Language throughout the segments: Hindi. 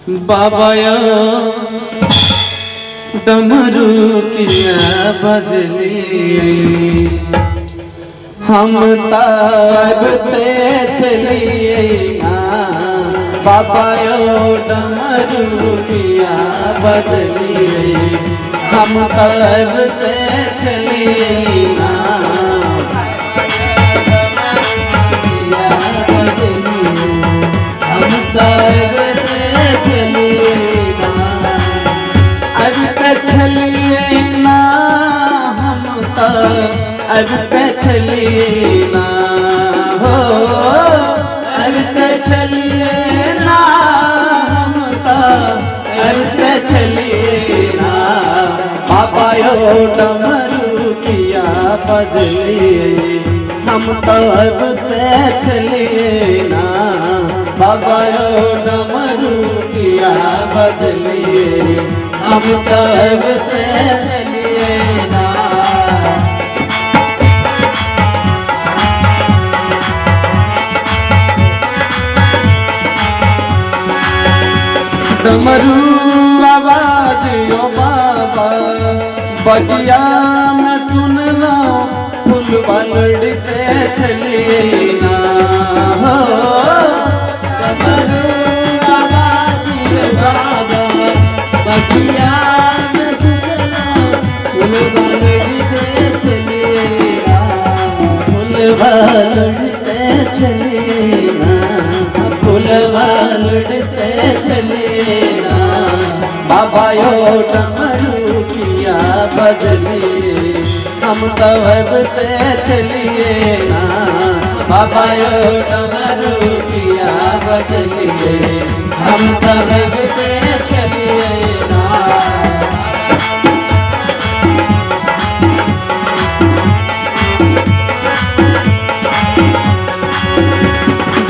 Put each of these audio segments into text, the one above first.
बाबाया डमरू किया बजली हम ताबते चलिए बाबाया डमरू किया बजली हम ताबते चलिए चलिए ना हम तो अब चलिए ना हो अब चलिए ना हम तो अब चलिए ना बाबा यो डमरू किया बजलिए हम तो अब चलिए ना बाबा यो डमरू किया बजलिए हम तब से चलिए ना डमरू आवाज यो बाबा बगिया में सुन लो फूल लड़ते चलिए ना डमरू आवाज यो बाबा बगिया में सुनना फूल लड़ते चलिएगा फूल लड़ते चलिएगा फूल लड़ते चलिएगा बाबा यो डमरू किया बजलिए हम तब से चलिए ना बाबा यो डमरू किया बजलिए हम तब से चलिए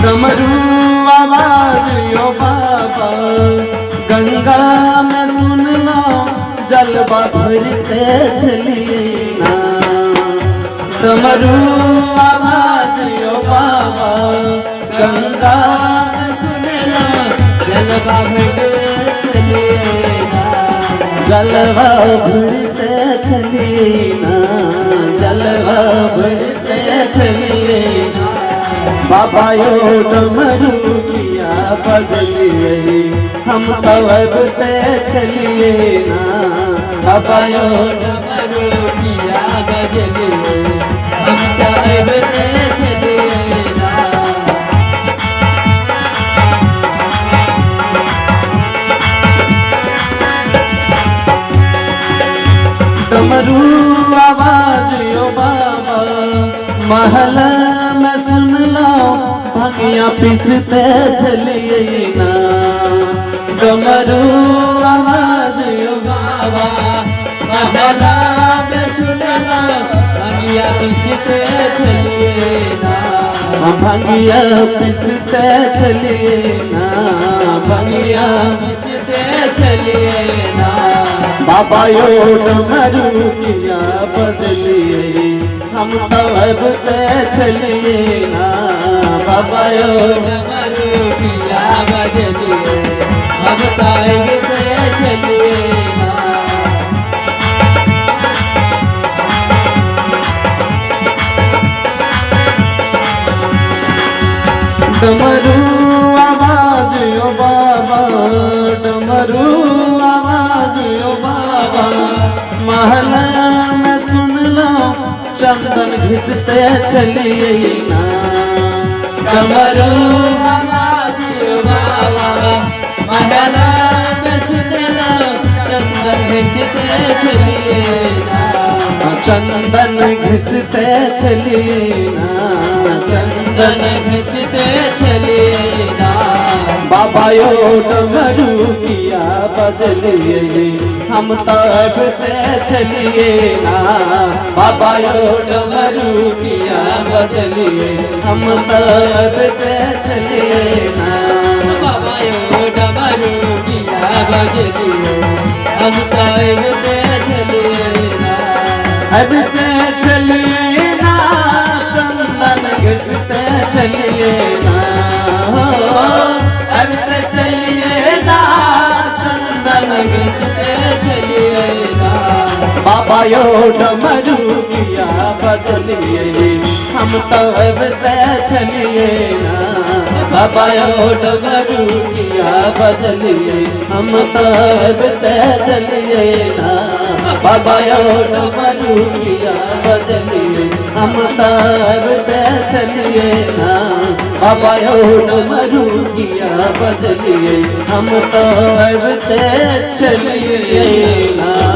डमरू आवाज यो बाबा गंगा में सुन लो जलवा भरते चलिए ना डमरू आवाज यो बाबा गंगा में सुन लो जलवा भरते चलिए ना जलवा भरते चलिए ना जलवा भरते चलिए ना बाबा यो डमरू किया बजलिए हम तब से चलिए ना बाबा यो डमरू किया बजलिए हम तब से चलिए ना डमरू आवाज यो बाबा महल में सुन लो भंगिया पिसते चलिए ना डमरू आवाज यो बाबा महला में सुन लो भंगिया पिसते चलिए ना भंगिया पिसते चलिए ना भंगिया पिसते चलिए ना बाबा यो डमरू किया बजलिए हम तब से चलिए ना बाबा यो डमरू किया बजलिए हम तब से चलिए ना डमरू आवाज यो बाबा डमरू आवाज यो बाबा महला में सुन लो चंदन घिसते चलिए ना डमरू आवाज यो बाबा महला में सुन लो चंदन घिसते चलिए ना चंदन घिसते चलिए ना चंदन घिसते चलिए ना बाबा यो डमरू किया बजलिए हम तब से चलिए ना बाबा यो डमरू किया बजलिए हम तब से चलिए ना बाबा यो डमरू किया बजलिए हम तब से चलिए ना अब से चलिए ना चंदन घिसते चलिए ना अब से चलिए ना बाबा यो डमरू किया बजलिए हम तो अब चलिए ना। बाबा यो डमरू किया बजलिए हम तो अब चलिए ना। बाबा यो डमरू किया बजलिए हम तो अब चलिए ना। बाबा यो डमरू किया बजलिए हम तो अब चलिए ना।